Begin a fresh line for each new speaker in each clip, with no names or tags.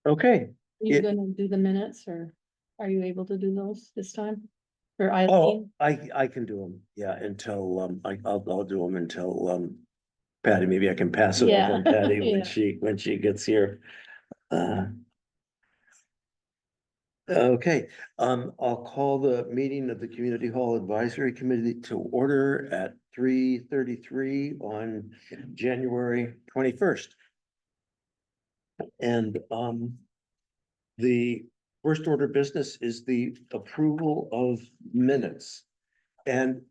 Okay.
Are you
It-
gonna do the minutes or are you able to do those this time? Or
Oh,
Eileen?
I can do them, yeah, until, I'll do them until, Patty, maybe I can pass it off on
Yeah,
Patty when
yeah.
when she gets here. Okay, I'll call the meeting of the Community Hall Advisory Committee to order at 3:33 on January 21st. And, the first order of business is the approval of minutes. And,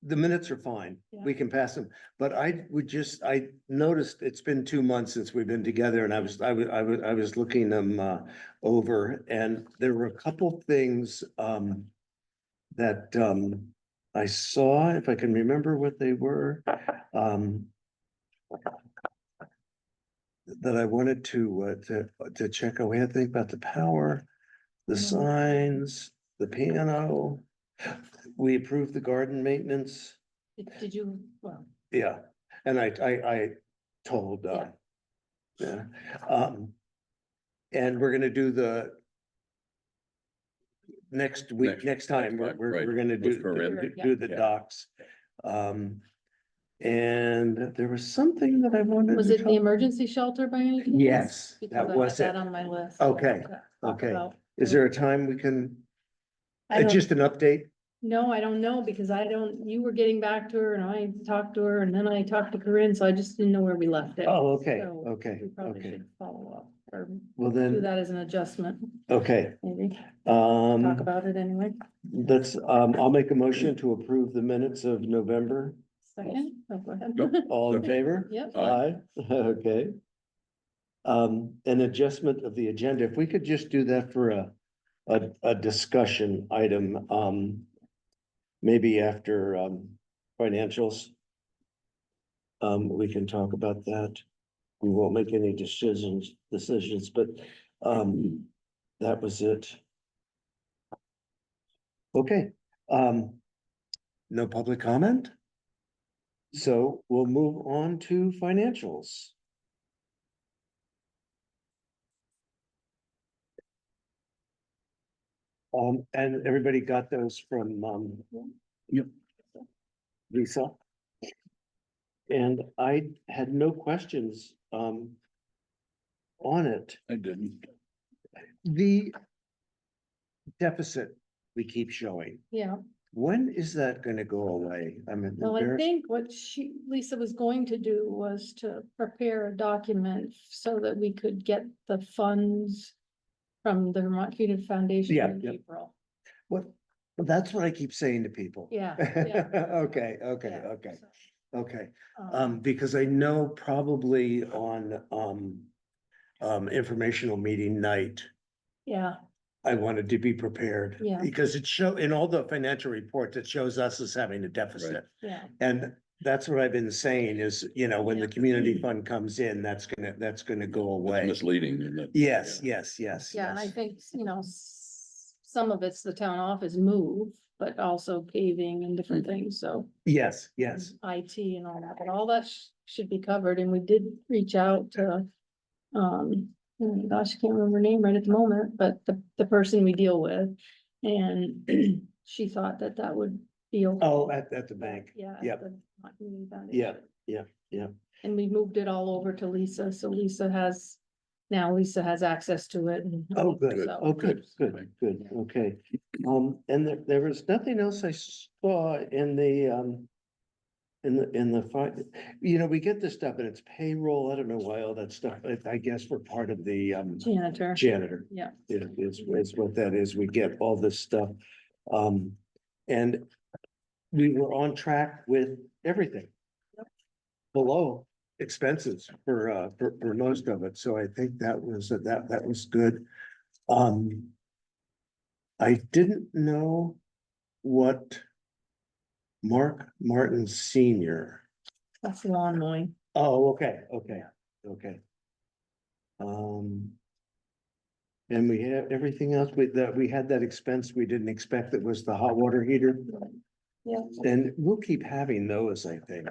the minutes are fine. We
Yeah.
can pass them, but I noticed it's been 2 months since we've been together and I was looking them over and there were a couple things that I saw, if I can remember what they were, that I wanted to check. Oh, we had to think about the power, the signs, the piano. We approved the garden maintenance.
Did you, well,
Yeah, and I told,
Yeah.
yeah, and we're gonna do the next week, next time,
next time,
we're
right,
gonna
with Corinne.
do the
Yeah.
docs. And there was something that I wanted.
was
to
it the
talk-
emergency shelter by any chance?
Yes,
Because
that
I had
was
that
it.
on my list.
Okay,
to talk
okay.
about.
Is there a time we can,
I don't,
just an update?
no, I don't know because you were getting back to her and I talked to her and then I talked to Corinne, so I just didn't know where we left it.
Oh, okay,
So
okay,
We probably
okay.
should follow up or
Well
do
then,
that as an adjustment,
okay,
maybe, talk
um,
about it anyway.
I'll make a motion to approve the minutes of November.
Second, oh, go ahead.
Nope.
All in favor?
Yep.
Aye, okay. An adjustment of the agenda, if we could just do that for a discussion item, maybe after, financials. We can talk about that. We won't make any decisions, but, that was it. Okay, no public comment? So we'll move on to financials. And everybody got those from,
Yep.
Lisa? And I had no questions, on it.
I didn't.
The deficit we keep showing,
Yeah,
when is that gonna go away? I'm
well, I
embarrassed.
think what Lisa was going to do was to prepare a document so that we could get the funds from the Vermont Community Foundation
Yeah,
in
yeah.
April.
What, well, that's what I keep saying to people.
Yeah, yeah.
Okay, okay,
Yeah,
okay,
so,
okay. Because I know probably on, informational meeting night,
Yeah,
I wanted to be prepared.
Yeah.
Because in all the financial reports, it shows us as having a deficit.
yeah,
And that's what I've been saying is, when the
Yeah.
community fund comes in, that's gonna go
It's
away.
misleading, isn't it?
Yes,
Yeah.
yes.
yeah, and I think, some of it's the town office move, but also paving and different things, so.
Yes, yes.
IT and all that, but all that should be covered, and we did reach out to, oh gosh, I can't remember her name right at the moment, but the person we deal with. And she thought that that would be okay.
Oh, at the bank.
Yeah. at
Yep.
the Vermont Community Foundation.
Yeah.
And we moved it all over to Lisa, so Lisa has access to it. And
Oh, good.
so-
Oh, good. Okay. And there was nothing else I saw in the, we get this stuff and it's payroll. I don't know why all that stuff, I guess we're part of the,
Janitor.
janitor.
Yeah.
Is what that is. We get all this stuff. And we were on track with everything. Below expenses for most of it. So I think that was good. I didn't know what Mark Martin Senior.
That's lawn mowing.
Oh, okay. And we have everything else we had that expense we didn't expect, that was the hot water heater.
Yeah.
And we'll keep having those, I think.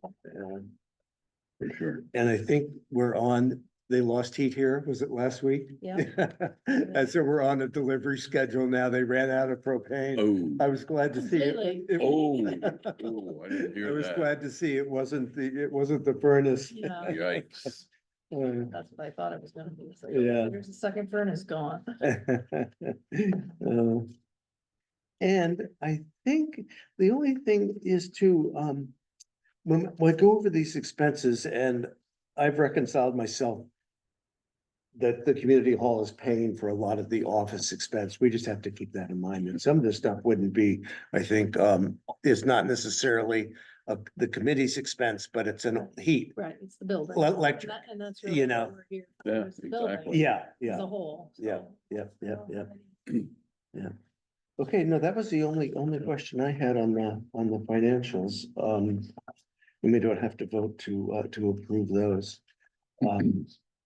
For sure.
And I think we're on they lost heat here, was it last week?
Yeah.
And so we're on a delivery schedule now. They ran out of propane.
Oh,
I was glad to see
Completely.
it.
oh, oh, I didn't
I
hear
was
that.
glad to see it wasn't the furnace.
Yeah.
Yikes.
That's what I thought it was gonna be. It's like,
Yeah.
oh, here's the second furnace gone.
Uh, And I think the only thing is to, when I go over these expenses and I've reconciled myself that the community hall is paying for a lot of the office expense. We just have to keep that in mind. And some of this stuff wouldn't be, I think, is not necessarily the committee's expense, but it's an heat.
Right, it's the building.
Electric,
And that's
you
really
know.
what we're here.
Yeah,
for, is the building
exactly.
Yeah,
As
yeah,
a whole.
yeah,
so.
yeah. Okay, no, that was the only question I had on the financials. And we don't have to vote to approve those.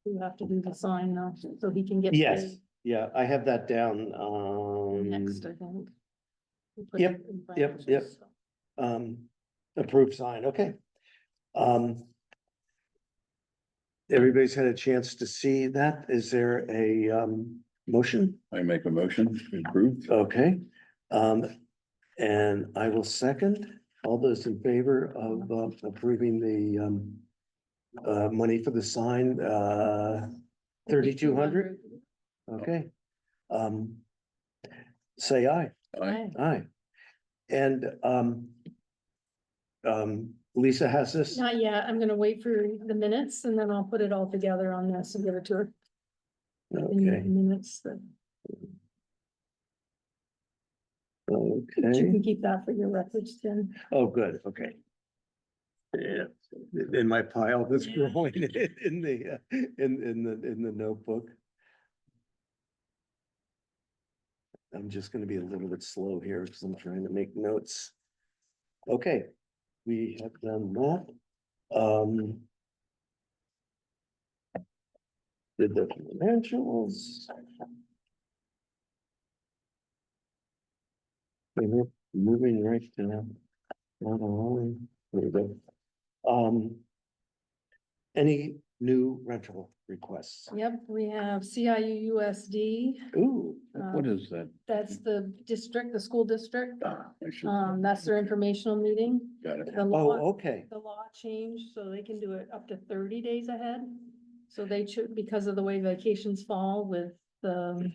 You have to do the sign now, so he can get.
Yes,
paid
yeah, I have that down,
Next, I think. We put
Yep,
it in
yep, yep.
financials, so.
Approved sign, okay. Everybody's had a chance to see that. Is there a motion?
I make a motion to approve.
Okay, and I will second. All those in favor of approving the money for the sign, 3,200? Okay. Say aye,
Aye.
aye. And Lisa has this?
Not yet, I'm gonna wait for the minutes and then I'll put it all together on this and give it to her. In the
Okay,
minutes that, you
okay.
can keep that for your records, Tim.
Oh, good, okay. Yeah, in my pile that's growing in the notebook. I'm just gonna be a little bit slow here because I'm trying to make notes. Okay, we have done that. Did the financials. We're moving right to that. There we go. Any new rental requests?
Yep, we have CIU USD,
Ooh,
What is that?
that's the district, the school district.
Ah, I should-
That's their informational meeting.
Got it.
The law,
oh, okay,
the law changed, so they can do it up to 30 days ahead. So they should, because of the way vacations fall with the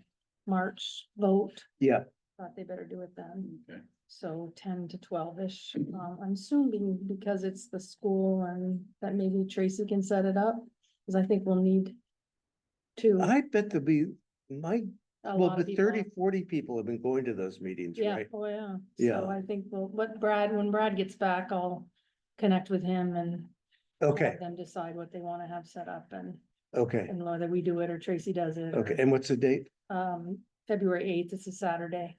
March vote,
yeah,
thought they better do it then.
Okay.
So 10 to 12-ish. I'm assuming because it's the school and that maybe Tracy can set it up, because I think we'll need to.
I bet there'll be,
A
well,
lot of
but
people.
30-40 people have been going to those meetings,
Yeah,
right?
oh, yeah.
Yeah.
So I think when Brad gets back, I'll connect with him and
Okay,
have them decide what they want to have set up and
okay,
whether we do it or Tracy does it.
okay, and what's the date?
February 8th, it's a Saturday.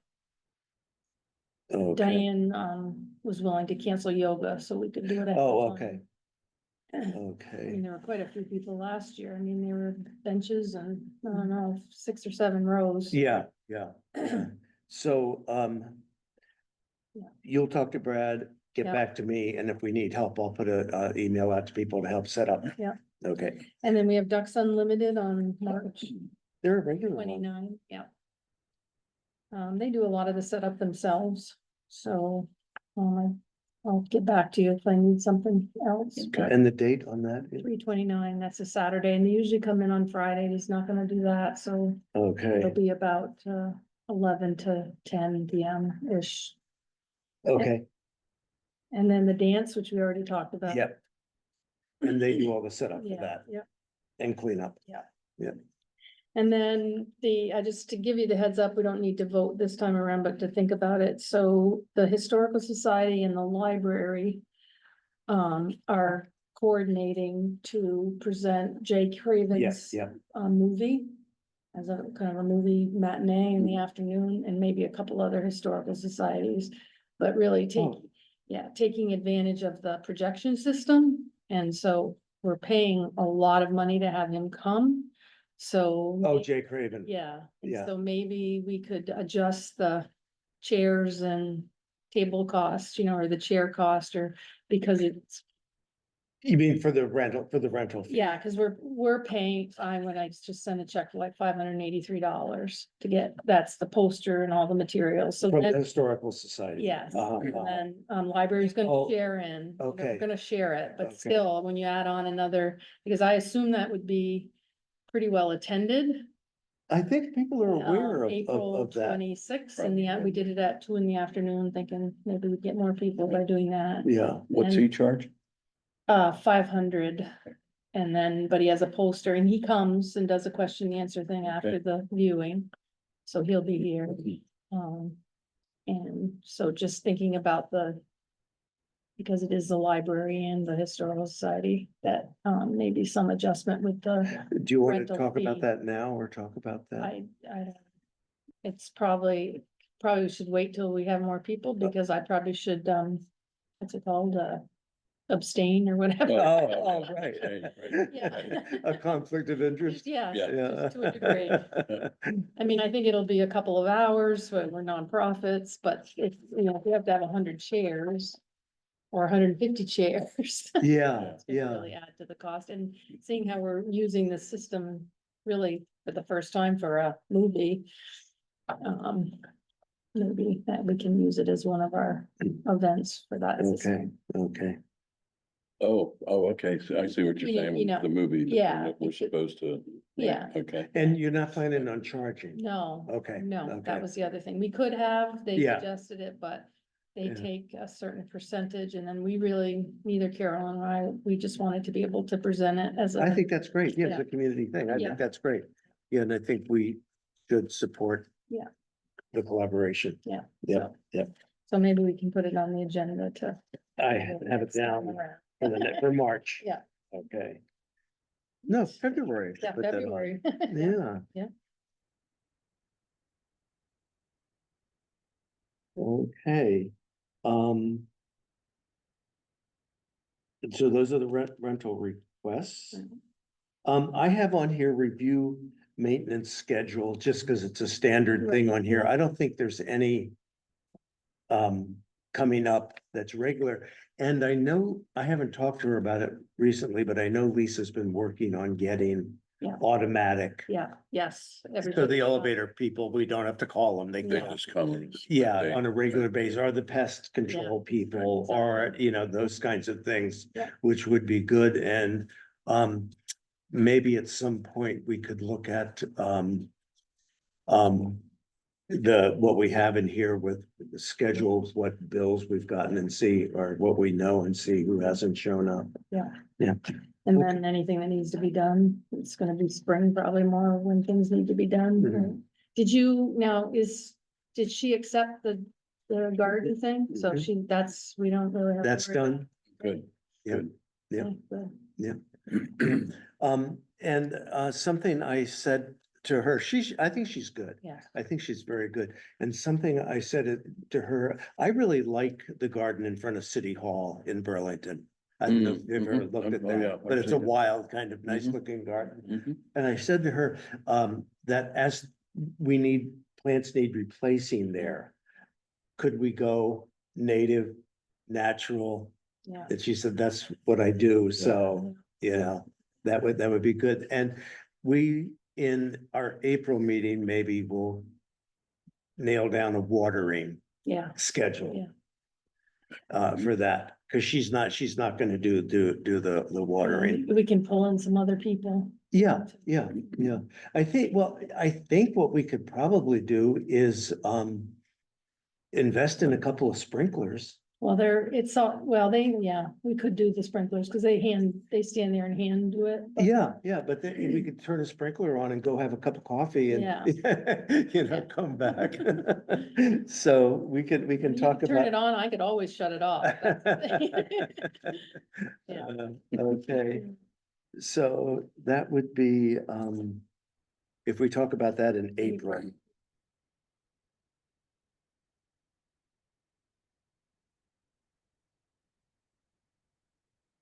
Okay,
Diane, was willing to cancel yoga, so we could do it. ahead of
oh,
time.
okay,
I
okay,
mean, there were quite a few people last year. I mean, there were benches and, I don't know, 6 or 7 rows.
yeah, yeah. So,
Yeah.
you'll talk to Brad, get
Yeah.
back to me, and if we need help, I'll put a email out to people to help set up.
Yeah.
Okay,
And then we have Ducks Unlimited on March
they're a regular one.
29, yeah. They do a lot of the setup themselves, so, I'll get back to you if I need something else.
Okay.
And the date on that? is-
3/29, that's a Saturday, and they usually come in on Friday. He's not gonna do that, so
Okay,
it'll be about 11 to 10 PM-ish.
okay,
And then the dance, which we already talked about.
yep. And they do all the setup for
Yeah,
that
yeah.
and cleanup.
And then just to give you the heads up, we don't need to vote this time around, but to think about it. So the Historical Society and the library are coordinating to present Jay
Yes,
Craven's
yeah,
movie as a kind of a movie matinee in the afternoon, and maybe a couple other historical societies. But really
Oh.
taking advantage of the projection system. And so we're paying a lot of money to have him come. So.
oh, Jay Craven.
Yeah, and
Yeah.
so maybe we could adjust the chairs and table costs, or the chair cost, or because it's
You mean for the rental fee?
Yeah, cause we're paying, when I just sent a check for like $583 to get, that's the poster and all the materials, so
From the
then,
Historical Society?
yes.
Uh-huh,
And
uh-huh.
then, library's
Oh,
gonna share in. They're
okay.
Gonna share it, but
Okay.
still, when you add on another, because I assume that would be pretty well attended.
I think people are aware
April
of that.
26th, and we did it at 2 in the afternoon, thinking maybe we'd get more people by doing that.
Yeah,
What's he charge?
500. And then, but he has a poster and he comes and does a question and answer thing after
Okay.
the viewing. So he'll be here. And so just thinking about because it is the library and the historical society, that, maybe some adjustment with the,
do you want to
Rental
talk about
fee.
that now or talk about that?
I don't. It's probably should wait till we have more people, because I probably should, what's it called, abstain or whatever.
Oh, right.
Yeah.
A conflict of interest?
Yeah,
Yeah.
just to a degree. I mean, I think it'll be a couple of hours, but we're nonprofits, but if we have to have 100 chairs. Or 150 chairs.
Yeah,
It's gonna
yeah.
really add to the cost, and seeing how we're using the system really for the first time for a movie. Maybe that we can use it as one of our events for that.
Okay,
system.
okay.
Okay, so I see what you're
You know-
saying,
you know,
with the movie. that
yeah.
We're supposed to.
Yeah.
Okay.
And you're not planning on charging?
No.
Okay,
No,
okay.
that was the other thing. We could have, they
Yeah.
suggested it, but they
Yeah.
take a certain percentage, and then we really, neither Carolyn or I, we just wanted to be able to present it as
I
a,
think that's great. Yeah, it's
Yeah.
a community thing. I
Yeah.
think that's great. Yeah, and I think we should support.
Yeah.
The collaboration.
Yeah.
Yep, yep.
so maybe we can put it on the agenda to.
I have it down for March.
Yeah.
Okay. No, February.
Yeah,
Put that on.
February.
Yeah.
Yeah.
Okay. So those are the rental requests. I have on here review maintenance schedule, just because it's a standard thing on here. I don't think there's any coming up that's regular. And I know, I haven't talked to her about it recently, but I know Lisa's been working on getting
Yeah.
automatic.
Yeah, yes.
So
everything.
the elevator people, we don't have to call them. They
They
can,
just come. and-
yeah, on a regular basis, or the pest control people, or,
Exactly.
those kinds of things.
Yeah.
Which would be good, and, maybe at some point we could look at, what we have in here with the schedules, what bills we've gotten and see, or what we know and see who hasn't shown up.
Yeah.
Yeah.
And then anything that needs to be done, it's gonna be spring probably more when things need to be done.
Mhm.
right? Did you, now did she accept the garden thing? So
Mhm.
we don't really have. to
That's
worry about
Good.
Yeah.
it.
yeah.
Good.
And something I said to her, I think she's good.
Yeah,
I think she's very good. And something I said it to her, I really like the garden in front of City Hall in Burlington. I don't know if you've ever
Mhm.
looked at
Oh, yeah,
that, but
I've
it's a
seen it.
wild, kind of nice
Mhm.
looking garden.
Mhm.
And I said to her, that as plants need replacing there. Could we go native, natural?
yeah.
And she said, that's what I do, so, that would be good. And we, in our April meeting, maybe we'll nail down a watering
Yeah,
schedule.
Yeah.
For that, because she's not gonna do the watering.
we can pull in some other people.
Yeah. I think what we could probably do is, invest in a couple of sprinklers.
Well, we could do the sprinklers, because they stand there and hand do it. but-
Yeah, but then we could turn a sprinkler on and go have a cup of coffee and,
Yeah.
come back. So we can
You
talk
Turn it
about.
on, I could always shut it off. That's the thing. Yeah.
Okay, so that would be, if we talk about that in April.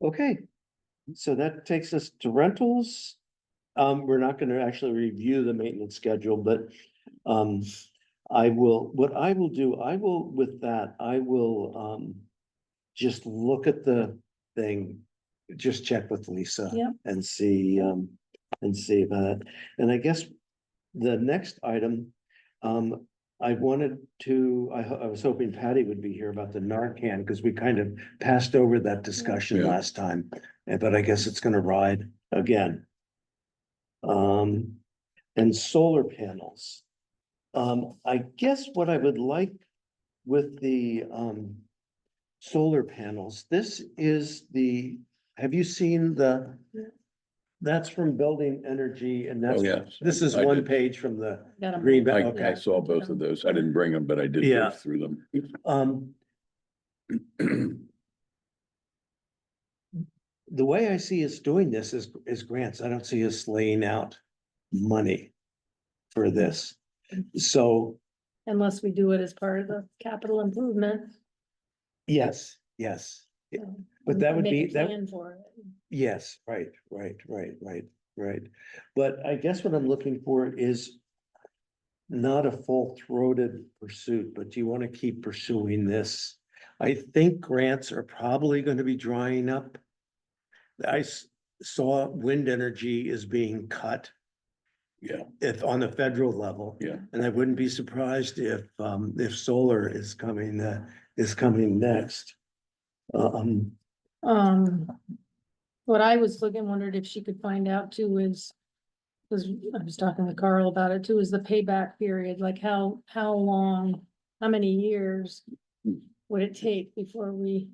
Okay, so that takes us to rentals. We're not gonna actually review the maintenance schedule, but, what I will do, with that, I will, just look at the thing just check with Lisa.
Yep.
And see about it. And I guess the next item, I wanted to, I was hoping Patty would be here about the Narcan, because we kind of passed over that discussion
Yeah.
last time, but I guess it's gonna ride again. And solar panels. I guess what I would like with the, solar panels, this is the, have you seen the?
Yeah.
That's from Building Energy, and that's,
Oh, yes.
this is
I
one
did.
page from the
Got 'em.
green.
I,
Okay.
I saw both of those. I didn't bring them, but I did
Yeah.
go through them.
The way I see us doing this is grants. I don't see us laying out money for this. So,
Unless we do it as part of the capital improvement.
yes, but that would
Make
be,
a
that,
plan for it.
yes, right. But I guess what I'm looking for is not a full-throated pursuit, but do you want to keep pursuing this? I think grants are probably going to be drying up. Saw wind energy is being cut
Yeah,
if on the federal level.
yeah.
And I wouldn't be surprised if solar is coming next.
What I was wondered if she could find out too is. Cause I was talking to Carl about it too, is the payback period, like how long, how many years would it take before we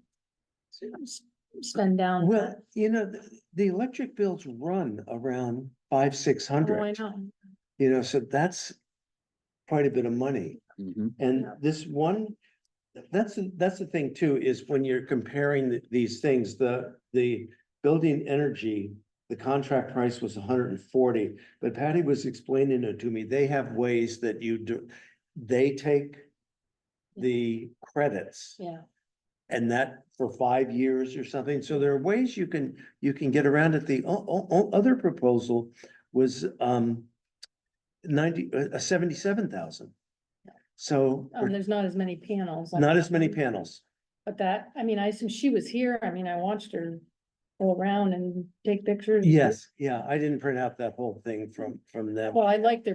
spend down?
Well,
that?
you know, the electric bills run around
Oh, I
500-600,
know.
so that's quite a bit of money.
Mhm.
And
Yeah.
this one, that's the thing too, is when you're comparing these things, the Building Energy, the contract price was 140, but Patty was explaining it to me. They have ways that you do, they take the credits.
Yeah,
And that for 5 years or something. So there are ways you can get around it. The other proposal was 77,000. So
there's not as many panels. on
not
that
as many
one.
panels.
But that, I mean, I assume she was here, I mean, I watched her go around and take pictures.
Yes, yeah, I didn't print out that whole thing from them.
Well, I liked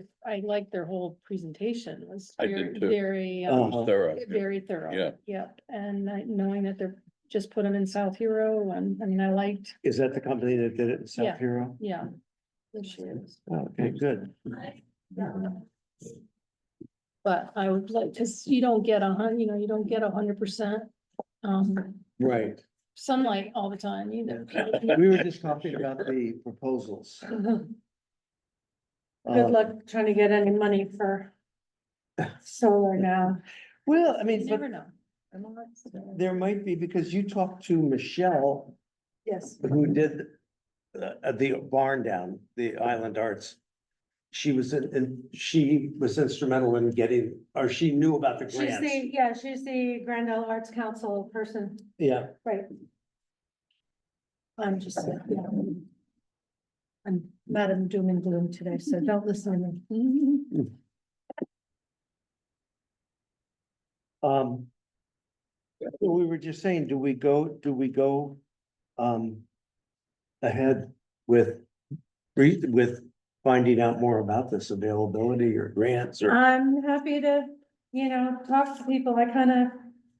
their whole presentation, it was
I did too.
very,
It was thorough.
very thorough.
Yeah.
Yep, and knowing that they're just put them in South Hero, and, I mean, I liked,
Is that the company that did it in South
Yeah.
Hero?
yeah. There she is.
Okay, good.
But I would like, cause you don't get 100%,
Right.
sunlight all the time either.
We were just talking about the proposals.
Good
Um,
luck trying to get any money for solar now.
Well, I
You
mean, but
never know. I'm all right, so-
there might be, because you talked to Michelle,
Yes.
who did the barn down, the Island Arts. She was she was instrumental in getting, or she knew about the
She's
grants.
she's the Grandel Arts Council person,
Yeah,
right? I'm just, I'm Madam Doom and Gloom today, so don't listen to me.
we were just saying, do we go ahead with finding out more about this availability or grants or?
I'm happy to, talk to people.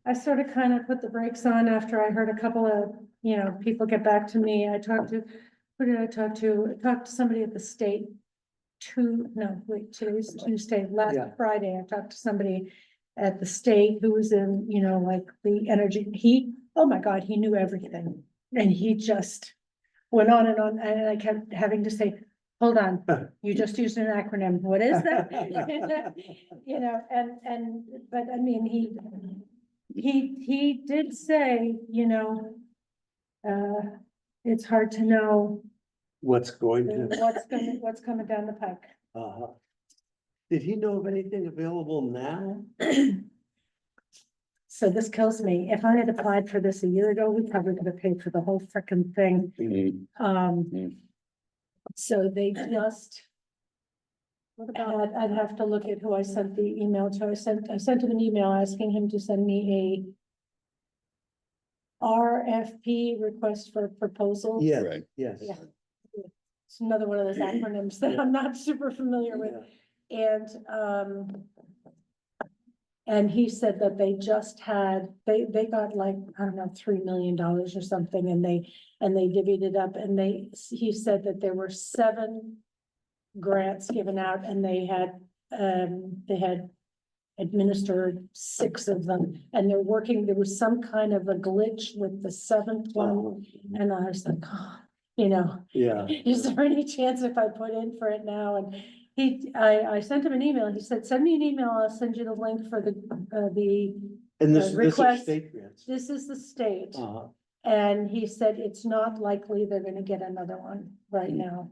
I sort of put the brakes on after I heard a couple of, people get back to me. I talked to, who did I talk to? I talked to somebody at the state. Today's Tuesday, last
Yeah.
Friday, I talked to somebody at the state who was in, like the energy, oh my God, he knew everything. And he just went on, and I kept having to say, hold on, you just used an acronym, what is that? But I mean, he did say, it's hard to know
What's going to?
what's coming down the pike.
Uh-huh. Did he know of anything available now?
So this kills me. If I had applied for this a year ago, we probably could have paid for the whole frickin' thing.
Mhm.
Um, so they just. What about, I'd have to look at who I sent the email to. I sent him an email asking him to send me a RFP, request for proposal.
Yes,
Right.
yes.
Yeah. It's another one of those acronyms that I'm not super familiar with. And he said that they just had, they got like, I don't know, $3 million or something, and they divvied it up, and he said that there were 7 grants given out, and they had administered 6 of them, and they're working, there was some kind of a glitch with the 7th one,
Oh,
and I was like, oh, you know,
yeah,
is there any chance if I put in for it now? And I sent him an email. He said, send me an email. I'll send you the link for the
and this are
request.
state grants.
This is the state.
Uh,
And he said, it's not likely they're gonna get another one right
Mm.
now.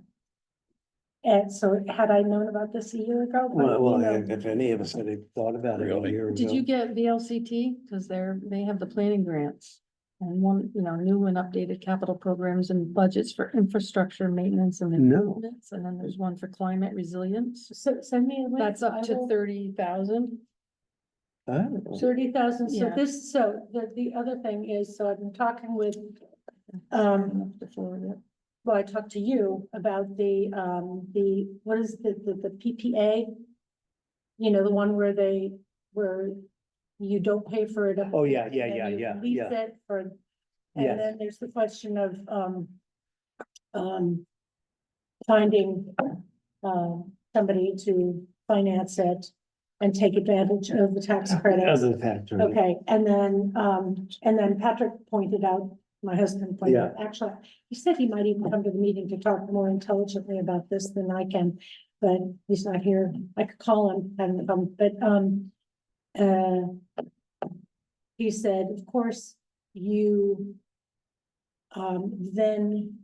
And so had I known about this a year ago, but
well,
you know,
if any of us had thought about it a
Really?
year ago.
Did you get VLCT? Cause they have the planning grants. And one, new and updated capital programs and budgets for infrastructure maintenance and
No.
improvements. And then there's one for climate resilience.
so send me a link.
That's up
I
to
will-
30,000.
Oh,
30,000. So
Yeah.
the other thing is, so I've been talking with,
Before that.
well, I talked to you about the, what is the PPA? You know, the one where you don't pay for it. up
Oh, yeah,
front,
yeah,
and
yeah,
you
yeah,
lease
yeah.
it for,
Yes.
and then there's the question of, finding, somebody to finance it and take advantage of the tax credits.
Other factor.
Okay, and then Patrick pointed out, my husband pointed out, actually, he said he might even come to the meeting to talk more intelligently about this than I can, but he's not here. I could call him, have him come, but, he said, of course, you, then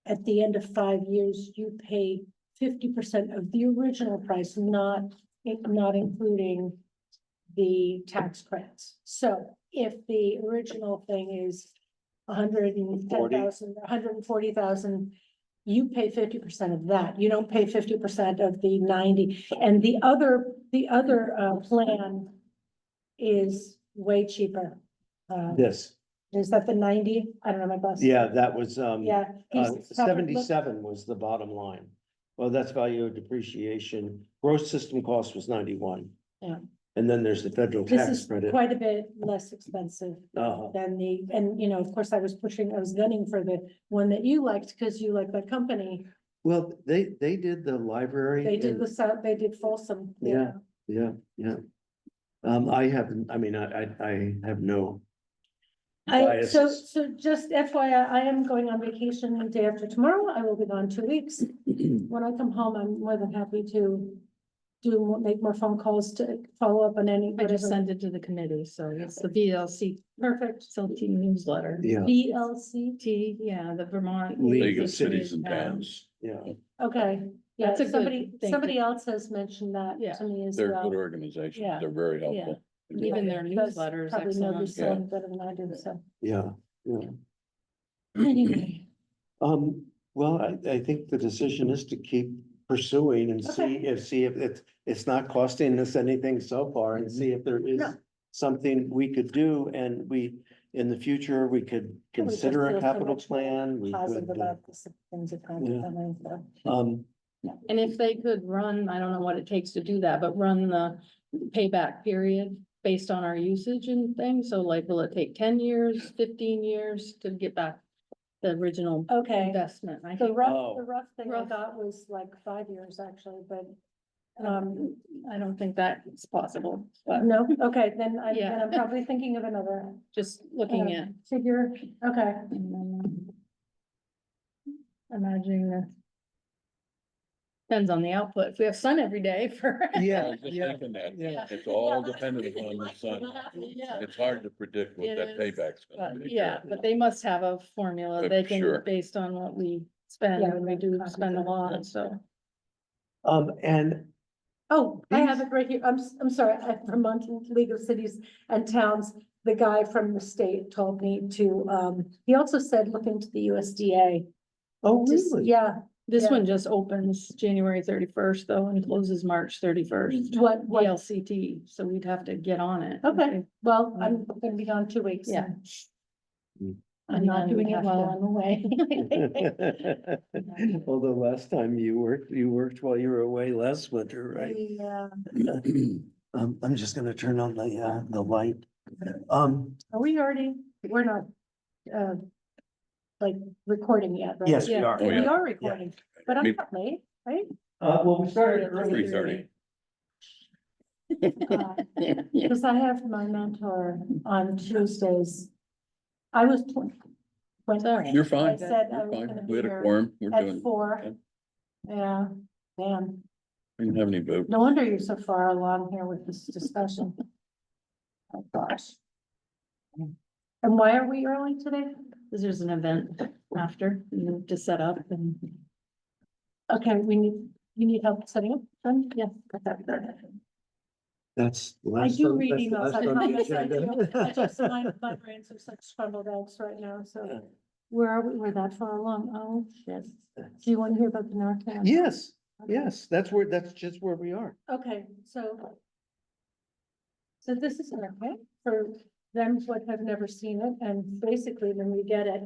at the end of 5 years, you pay 50% of the original price, not including the tax credits. So if the original thing is 110,000, 140,000, you pay 50% of that. You don't pay 50% of the 90. And the other plan is way cheaper.
This,
Is that the 90? I don't know my boss.
yeah, that was,
Yeah. he's- Patrick looked-
77 was the bottom line. Well, that's value of depreciation. Gross system cost was 91.
Yeah.
And then there's the federal
This
tax
is
credit.
quite a bit less expensive
Uh-huh.
than and of course, I was gunning for the one that you liked because you like that company.
Well, they did the library.
They did
and-
the South, they did Folsom.
Yeah. Yeah, yeah. I haven't, I mean, I have no,
So
biases.
just FYI, I am going on vacation the day after tomorrow. I will be gone 2 weeks. When I come home, I'm more than happy to make more phone calls to follow up on any,
I just
whatever.
sent it to the committee, so it's the VLCT
Perfect.
newsletter.
yeah,
VLC,
Yeah, the Vermont.
League
of Cities and Towns.
yeah.
okay. Yeah,
That's a good thing to-
somebody else has mentioned that
Yeah.
to me as
They're
well.
good organizations.
Yeah.
They're very helpful.
Even their
Because
newsletter is
Probably nobody
excellent.
selling better than I do, so
Yeah, yeah.
anyway.
Well, I think the decision is to keep pursuing and
Okay.
see if it's not costing us anything so far and see if there is
No.
something we could do and in the future, we could
I would just
consider a
feel so
capital
much more
plan. We
Positive
could,
about the things that come
yeah.
coming, so.
And if they could run, I don't know what it takes to do that, but run the payback period based on our usage and things. So like, will it take 10 years, 15 years to get back the original
Okay,
investment? I
the
think,
Oh.
rough thing I
Rough.
got was like 5 years actually, but,
I don't think that is possible, but
no, okay, then
Yeah.
I'm probably thinking of another.
just looking at.
Figure, okay.
Imagining the. Depends on the output. If we have sun every day for.
I
Yeah,
was just
yeah,
thinking that.
yeah.
It's all dependent upon the sun.
Yeah.
It's hard to predict what
It
that
is,
payback's
But
gonna be.
yeah, but they must have a formula. They can,
Sure.
based on what we spend,
Yeah,
and we do spend a lot, so.
And
Oh, I have
These-
it right here. I'm sorry, at Vermont League of Cities and Towns, the guy from the state told me to, he also said, look into the USDA.
oh,
Just-
really?
Yeah,
This
Yeah.
one just opens January 31st though and closes March 31st.
what,
VLCT, so we'd have to get on it.
Okay. well, I'm gonna be gone 2 weeks.
Yeah.
I'm not
And then
doing
we
it
have
while
to-
I'm away.
Although last time you worked while you were away last winter, right?
Yeah.
I'm just gonna turn on the light.
Are we already, we're not, uh, like recording yet, right?
Yes, we
Yeah.
are.
Oh,
We
yeah.
are recording, but I'm
Me-
not late, right?
Well, we started
Started
early.
3:30.
Because I have my mentor on Tuesdays. I was. When
You're fine.
I said I
You're
was
fine.
gonna
We
be
had a
here
quorum. We're
at
doing,
4.
okay.
Yeah, man,
we didn't have any vote.
no wonder you're so far along here with this discussion. Oh, gosh. And why are we early today?
Cause there's an event after, you have to set up and.
Okay, you need help setting up, then? Yeah.
That's. the
I
last
do
on-
read
that's the
emails,
last
I
on the
promise I do.
agenda.
I just, my brains are such scrambled eggs right now, so. Where are we? We're that far along. Oh, shit. Do you want to hear about the Narcan?
Yes,
Okay.
yes, that's just where we are.
Okay, so. So this is Narcan for them what have never seen it, and basically when you get it.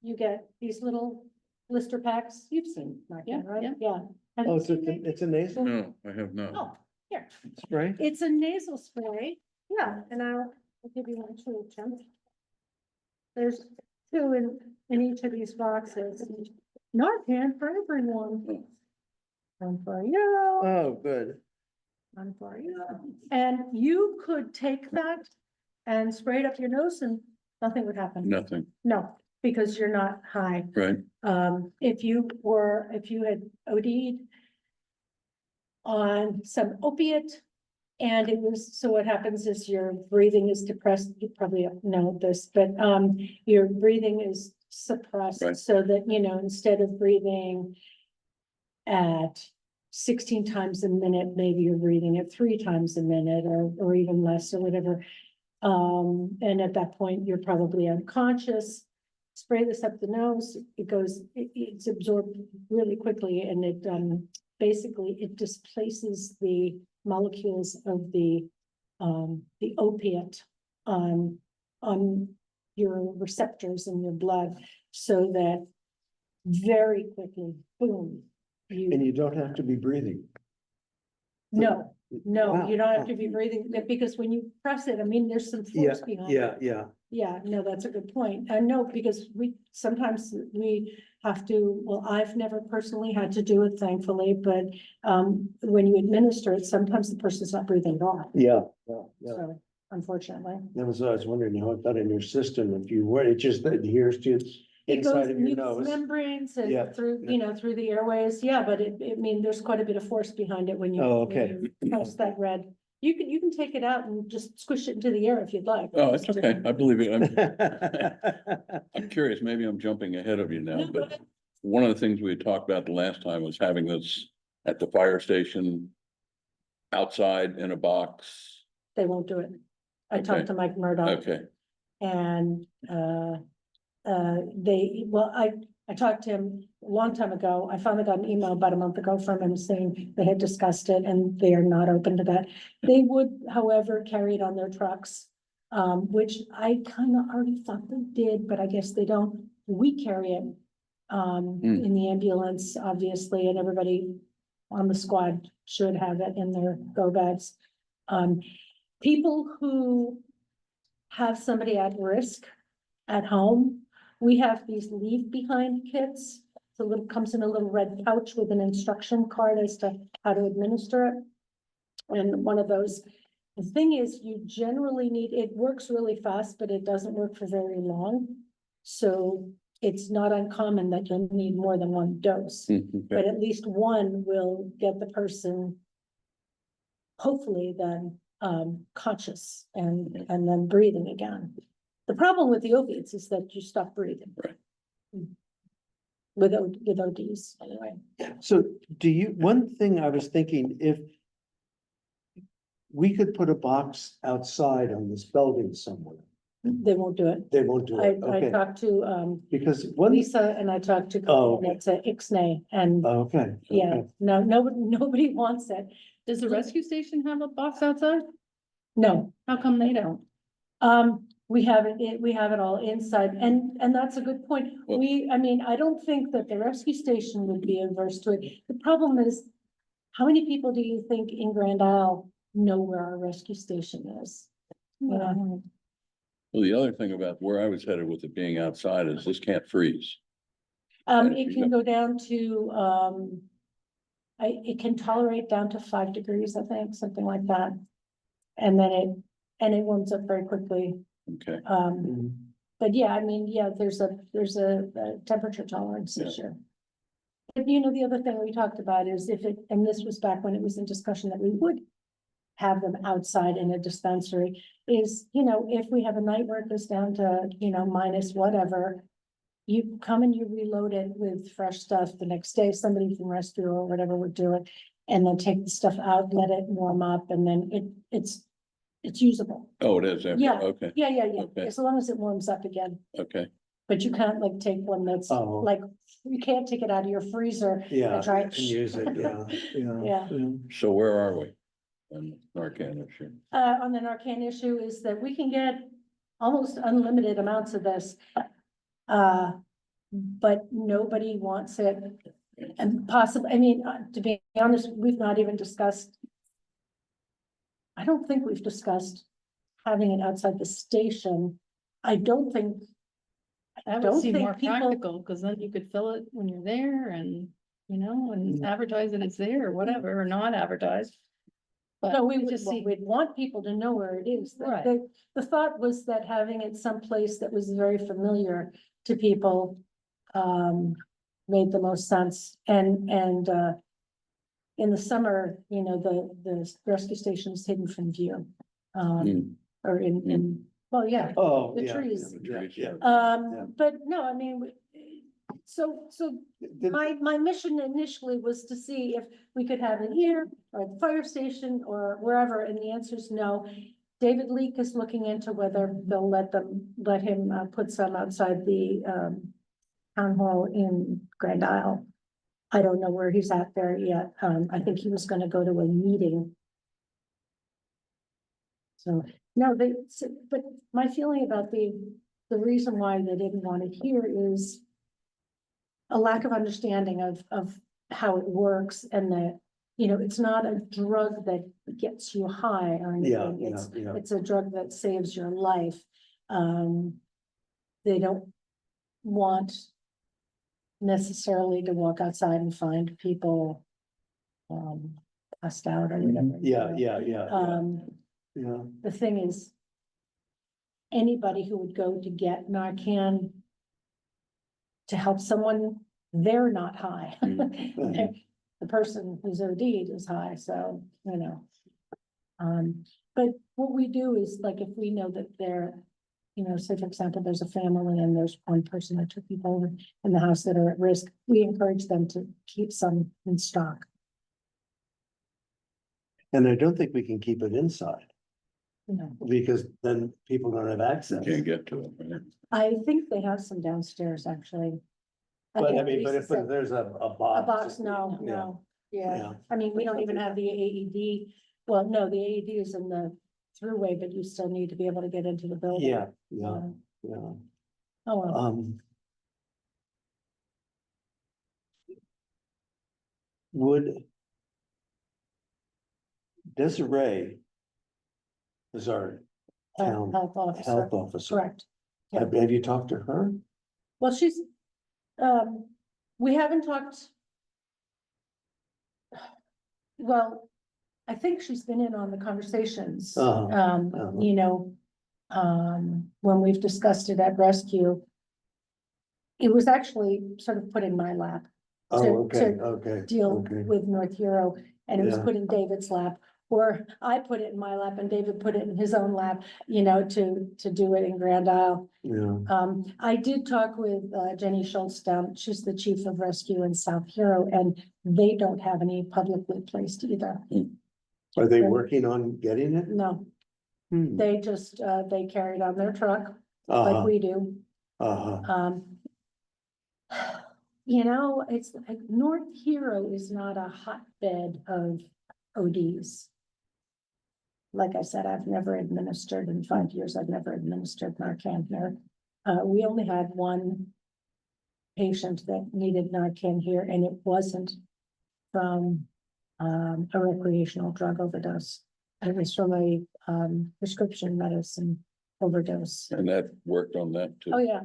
You get these little blister packs. You've seen
Yeah,
Narcan, right?
yeah.
Yeah. Have
Oh,
you
it's a,
seen it?
it's a nasal
No, I have not.
Oh, here.
spray?
It's a nasal spray, yeah, and I'll give you one too, Jim. There's 2 in each of these boxes. Narcan for everyone. One for you,
Oh, good.
one for you. And you could take that and spray it up your nose and nothing would happen.
Nothing,
No, because you're not high.
right?
If you had OD'd on some opiate. And it was, so what happens is your breathing is depressed, you probably know this, but, your breathing is suppressed.
Right.
So that, instead of breathing at 16 times a minute, maybe you're breathing at 3 times a minute or even less or whatever. And at that point, you're probably unconscious. Spray this up the nose, it's absorbed really quickly and it, basically it displaces the molecules of the opiate on your receptors in your blood so that very quickly, boom.
And you don't have to be breathing.
No,
Wow.
you don't have to be breathing because when you press it, I mean, there's some
Yeah,
force behind it.
yeah.
Yeah, no, that's a good point. And no, because sometimes we have to, well, I've never personally had to do it thankfully, but when you administer it, sometimes the person's not breathing at all.
Yeah.
So unfortunately.
That was, I was wondering how it got in your system, if you were, it just adheres to
It goes
inside of your
mucous
nose.
membranes
Yeah.
and through, through the airways. Yeah, but there's quite a bit of force behind it when you.
Oh,
when
okay.
you Press that red. You can take it out and just squish it into the air if you'd like.
Oh, it's okay. I believe it. I'm curious, maybe I'm jumping ahead of you now,
No, go
but
ahead.
one of the things we had talked about the last time was having this at the fire station. Outside in a box.
They won't do it. I
Okay.
talked to Mike Murdoch.
Okay,
And, I talked to him a long time ago. I finally got an email about a month ago from him saying they had discussed it and they are not open to that. They would, however, carry it on their trucks. Which I kind of already thought they did, but I guess they don't. We carry it. In the ambulance, obviously, and everybody on the squad should have it in their go bags. People who have somebody at risk at home, we have these leave behind kits. It's a little, comes in a little red pouch with an instruction card as to how to administer it. And one of those, the thing is, you generally need, it works really fast, but it doesn't work for very long. So it's not uncommon that you'll need more than one dose,
okay.
but at least one will get the person hopefully then conscious and then breathing again. The problem with the opiates is that you stop breathing.
Right.
With ODs, anyway.
So one thing I was thinking, if we could put a box outside on this building somewhere,
They won't do it.
they won't do
I
it, okay,
talked to
because one,
Lisa and I talked to,
Oh,
and
okay.
it's a Ixnay, and
okay.
yeah,
okay.
no, nobody wants it.
Does the rescue station have a box outside?
No,
How come they don't?
We have we have it all inside, and that's a good point.
Well-
I mean, I don't think that the rescue station would be averse to it. The problem is, how many people do you think in Grand Isle know where our rescue station is? You know?
Well, the other thing about where I was headed with it being outside is this can't freeze.
It can go down to, it can tolerate down to 5 degrees, I think, something like that. And then it warms up very quickly.
Okay,
Mhm.
But yeah, I mean, yeah, there's a temperature tolerance
Yeah.
issue. But you know, the other thing we talked about is if it, and this was back when it was in discussion that we would have them outside in a dispensary, is, you know, if we have a night where it goes down to, you know, minus whatever, you come and you reload it with fresh stuff the next day, somebody from rescue or whatever would do it, and then take the stuff out, let it warm up, and then it's usable.
oh, it is, after-
Yeah.
okay,
Yeah,
Okay.
as long as it warms up again.
okay,
But you can't like take one that's
Oh.
like, you can't take it out of your freezer.
Yeah,
That's right.
and use it, yeah, yeah.
Yeah.
so where are we? On Narcan issue,
On the Narcan issue is that we can get almost unlimited amounts of this. But nobody wants it. And possibly, I mean, to be honest, we've not even discussed. I don't think we've discussed having it outside the station. I don't think,
That
don't
would seem
think
more
people-
practical, because then you could fill it when you're there and, you know, and advertise that it's there or whatever, or not advertise. But
no, we
it
would,
just
well,
seem-
we'd want people to know where it is.
Right.
The thought was that having it someplace that was very familiar to people. Made the most sense and, in the summer, you know, the rescue station is hidden from view.
Mm.
Or in, well, yeah.
Oh,
The
yeah,
trees.
yeah, yeah. Yeah.
But no, I mean, so
Did-
my mission initially was to see if we could have it here or at the fire station or wherever, and the answer is no. David Leak is looking into whether they'll let him put some outside the town hall in Grand Isle. I don't know where he's at there yet. I think he was gonna go to a meeting. So, no, but my feeling about the reason why they didn't want it here is a lack of understanding of how it works and that, you know, it's not a drug that gets you high or
Yeah,
anything.
yeah, yeah.
It's a drug that saves your life. They don't want necessarily to walk outside and find people passed out or whatever. you
Yeah,
know.
yeah, yeah, yeah.
The thing is, anybody who would go to get Narcan to help someone, they're not high.
Mhm.
The person who's OD'd is high, so, you know. But what we do is, like, if we know that they're, you know, say for example, there's a family and there's one person or two people in the house that are at risk, we encourage them to keep some in stock.
And I don't think we can keep it inside
You know,
because then people don't have access.
can't get to it, right?
I think they have some downstairs, actually.
But I
think
mean, but
Lisa
if
said-
there's a
A
box.
box, no,
Yeah.
no, yeah,
Yeah.
I mean, we don't even have the AED, well, no, the AED is in the throughway, but you still need to be able to get into the building.
Yeah, yeah,
Um,
yeah.
Oh, well,
Would Desiree is our town
health officer,
health officer.
correct. yeah.
Have you talked to her?
Well, we haven't talked. Well, I think she's been in on the conversations,
Uh-huh.
you know, when we've discussed it at rescue. It was actually sort of put in my lap,
Oh, okay,
to
okay.
deal
okay.
with North Hero, and it was
Yeah.
put in David's lap. Or I put it in my lap and David put it in his own lap, you know, to do it in Grand Isle.
Yeah,
I did talk with Jenny Schultz down, she's the chief of rescue in South Hero, and they don't have any publicly placed either.
are they
Right.
working on getting it?
No,
Hmm.
they just, they carry it on their truck like
Uh-huh,
we do.
uh-huh.
You know, it's like North Hero is not a hotbed of ODs. like I said, I've never administered in 5 years, I've never administered Narcan here. We only had one patient that needed Narcan here, and it wasn't from a recreational drug overdose. It was from a prescription medicine overdose.
And that worked on that too.
Oh, yeah.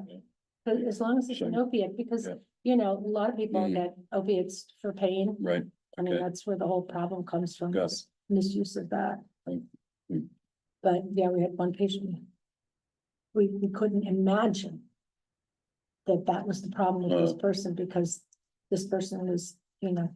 But as long as it's an
So-
opiate, because,
Yeah.
you know, a lot of people
Mm.
get opiates for pain.
Right,
I mean,
okay.
that's where the whole problem comes from,
Got
is misuse of that.
Mm.
But yeah, we had one patient. We couldn't imagine that that was the problem with this
No.
person, because this person was, you know,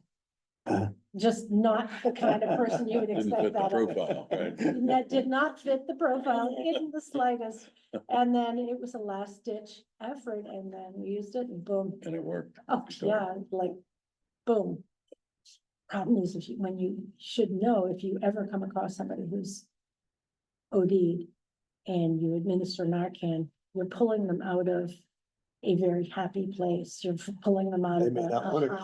Uh.
just not the kind of person you would
Didn't
expect
fit the
that of.
profile, right?
That did not fit the profile in the slightest. And then it was a last ditch effort, and then we used it and boom.
And it worked.
Oh, yeah, like, boom. Problem is, if you, when you should know, if you ever come across somebody who's OD'd and you administer Narcan, you're pulling them out of a very happy place. You're pulling them out
They
of.
may
a-
not
a
want to
high-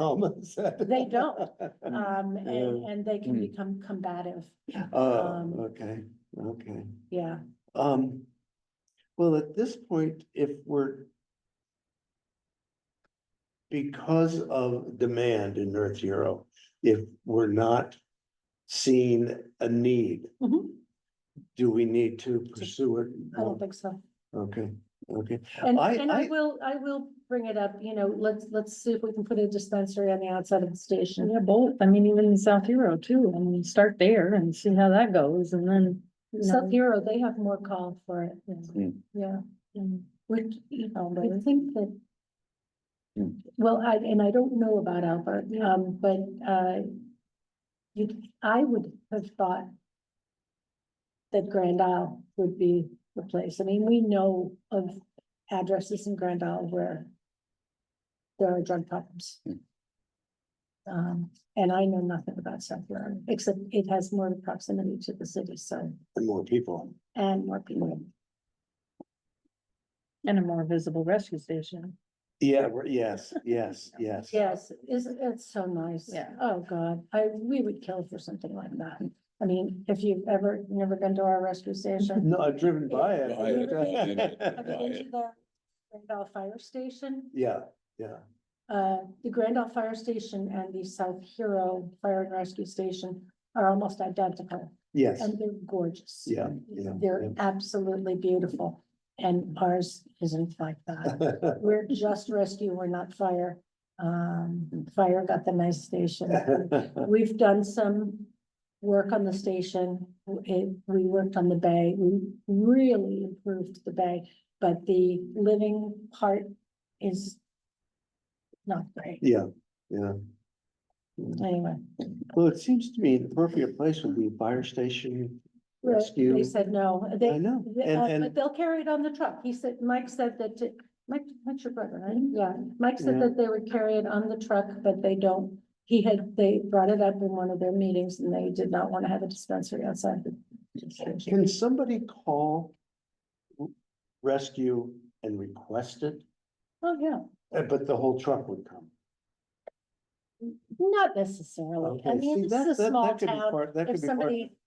come.
They don't. And,
Yeah.
and they can
Hmm.
become combative.
Oh, okay, okay.
Yeah.
Well, at this point, if we're because of demand in Earth Hero, if we're not seeing a need,
Mhm.
do we need to pursue it?
I don't think so.
Okay, okay.
And,
I-
and
I-
I will bring it up, you know, let's see if we can put a dispensary on the outside of the station.
Yeah, both. I mean, even in South Hero too. I mean, start there and see how that goes and then. you
South
know,
Hero, they have more call for it.
Hmm.
Yeah. Which, you know,
really?
I think that.
Hmm.
Well, I don't know about Albert, but, I would have thought that Grand Isle would be the place. I mean, we know of addresses in Grand Isle where there are drug problems. And I know nothing about South Hero, except it has more proximity to the city, so,
And more people.
and more people.
And a more visible rescue station.
Yeah, yes, yes, yes.
Yes, it's so nice.
Yeah.
Oh, God, we would kill for something like that. I mean, if you've never been to our rescue station.
No, I've driven by
By it, by it,
Have you
by
been to
it.
the Grand Isle Fire Station?
Yeah, yeah.
The Grand Isle Fire Station and the South Hero Fire and Rescue Station are almost identical,
Yes,
and they're gorgeous.
yeah, yeah.
They're absolutely beautiful, and ours isn't like that. We're just rescue, we're not fire. Fire got the nice station. We've done some work on the station. We worked on the bay. We really improved the bay, but the living part is not great.
Yeah, yeah.
Anyway,
Well, it seems to me the appropriate place would be fire station, rescue.
they said no.
I
They,
know,
but
and,
they'll carry it on the truck. He said, Mike said that, Mike's your brother, right? Yeah, Mike said
Yeah.
that they would carry it on the truck, but they don't. They brought it up in one of their meetings and they did not want to have a dispensary outside the station.
can somebody call rescue and request it?
Oh, yeah,
But the whole truck would come.
not necessarily. I
Okay,
mean,
see,
this
that-
is a
that-
small
that could be
town.
part- that
If
could be part-
somebody,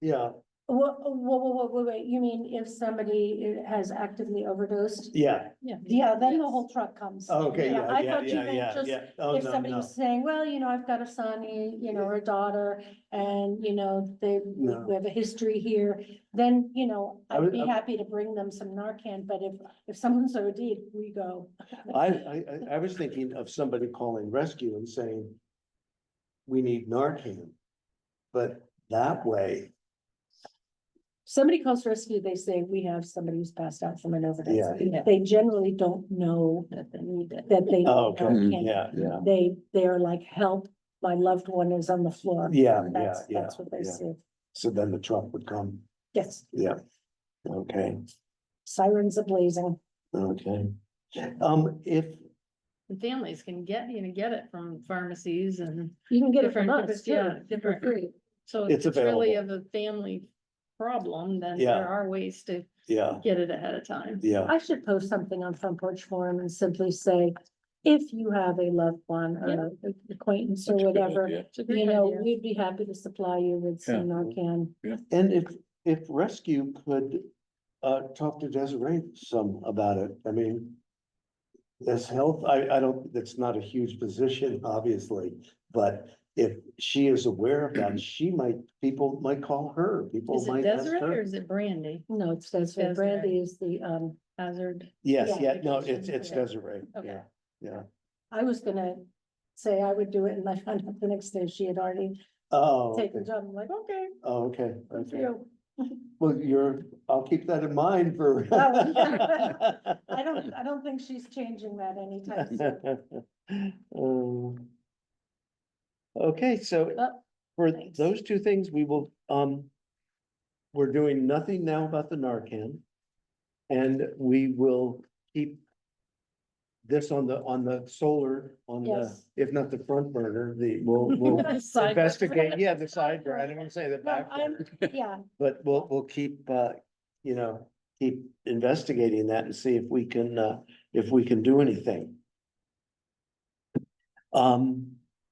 Yeah,
wait, you mean if somebody has actively overdosed?
yeah.
Yeah, then the whole truck comes.
Okay,
Yeah,
yeah,
I
yeah,
thought you
yeah,
meant
yeah,
just
yeah. Oh,
If
no,
somebody
no.
was saying, well, you know, I've got a son, you know, or a daughter, and, you know,
No.
we have a history here, then, you know,
I
I'd
would-
be happy to bring them some Narcan, but if someone's OD'd, we go.
I was thinking of somebody calling rescue and saying, we need Narcan. But that way,
Somebody calls rescue, they say, we have somebody who's passed out from an overdose.
Yeah.
They generally don't know that they need it, that they.
oh, okay,
Narcan.
yeah, yeah,
They are like, help, my loved one is on the floor.
yeah, yeah,
That's,
yeah.
that's what they
yeah.
say.
So then the truck would come,
Yes,
yeah. Okay,
sirens ablazing.
okay. If,
And families can get it from pharmacies and
You can get it from
different,
us too.
yeah,
for
different.
free.
So
It's
if it's really of
available.
a family problem, then
Yeah.
there are ways to
yeah,
get it ahead of time.
yeah,
I should post something on Front Porch Forum and simply say, if you have a loved one or an acquaintance or
That's a good
whatever,
idea.
It's a great
you know,
idea.
we'd be happy to supply you with some Narcan.
And if rescue could, talk to Desiree some about it, I mean. As health, I don't, that's not a huge position, obviously, but if she is aware of that, she might, people might call her, people
Is it
might ask
Desiree or
her.
is it Brandy?
No, it's Desiree.
Desiree.
Brandy is the,
Hazard?
Yes,
Yeah.
yeah, no, it's
Okay.
Desiree,
Okay.
yeah, yeah.
I was gonna say I would do it and I found out the next day she had already
Oh,
taken
okay.
the job. I'm like, okay,
Oh, okay,
good for
okay.
you.
Well, I'll keep that in mind for.
I don't think she's changing that anytime soon.
Okay, so
Oh,
for
thanks.
those two things, we will, we're doing nothing now about the Narcan. And we will keep this on the solar, on the,
Yes.
if not the front burner, we'll
Side burner.
investigate, yeah, the side burner, I don't want to say the
No,
back burner.
Yeah,
But we'll keep, you know, keep investigating that and see if we can do anything.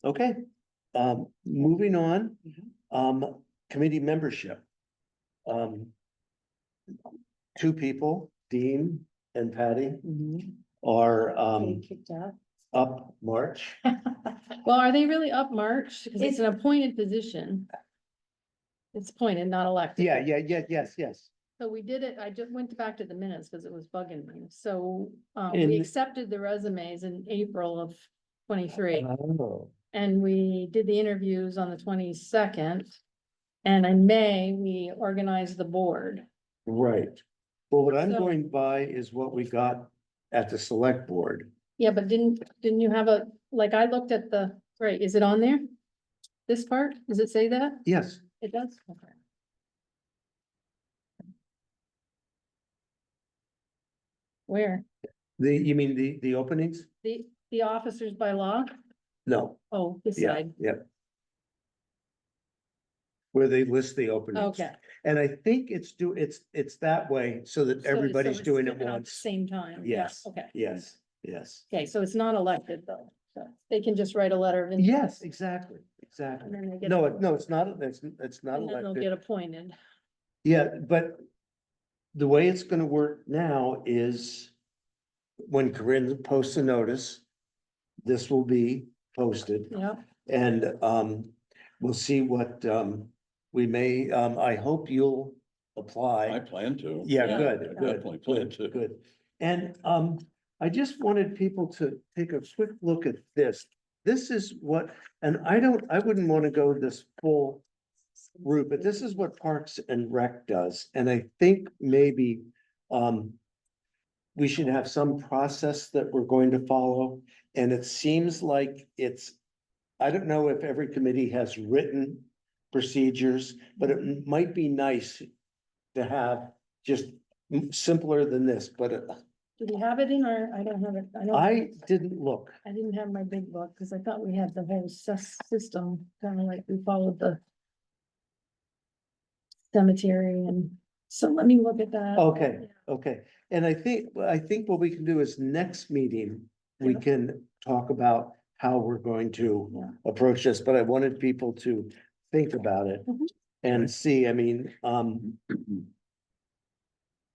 Okay, moving on, committee membership. Two people, Dean and Patty, are,
getting kicked out.
up March.
Well, are they really up March? Because it's an appointed position. It's appointed, not elected.
Yeah, yes.
So we did it, I just went back to the minutes because it was bugging me. So,
In-
we accepted the resumes in April of 23.
Oh.
And we did the interviews on the 22nd. And in May, we organized the board.
Right. Well, what I'm
So-
going by is what we got at the select board.
Yeah, but didn't you have like, I looked at right, is it on there? This part, does it say that?
Yes,
It does? Okay. Where?
you mean the openings?
The officers by law?
No,
Oh, this
yeah,
side.
yeah. Where they list the openings.
Okay.
And I think it's that way so that
So
everybody's
it's
doing it
looking at the
once.
Same time. Yeah,
Yes,
okay.
yes.
Okay, so it's not elected though. So they can just write a letter of. intent,
Yes, exactly.
And then they get.
No, it's not, it's not
And then they'll
elected.
get appointed.
Yeah, but the way it's gonna work now is when Corinne posts a notice, this will be posted
Yeah,
and, we'll see what, we may, I hope you'll
I
apply.
plan to.
Yeah,
Yeah,
good,
I
good,
definitely plan
good,
to.
good. And, I just wanted people to take a quick look at this. This is what, and I wouldn't want to go this full route, but this is what Parks and Rec does, and I think maybe, we should have some process that we're going to follow, and it seems like I don't know if every committee has written procedures, but it might be nice to have just simpler than this, but
do we have it in our, I don't have it,
I didn't look.
I didn't have my big book, because I thought we had the whole system, kind of like we followed the cemetery and, so let me look at that.
Okay, okay. And I think what we can do is next meeting, we
Yeah.
can talk about how we're going to
Yeah.
approach this, but I wanted people to think about it
Mhm.
and see, I mean,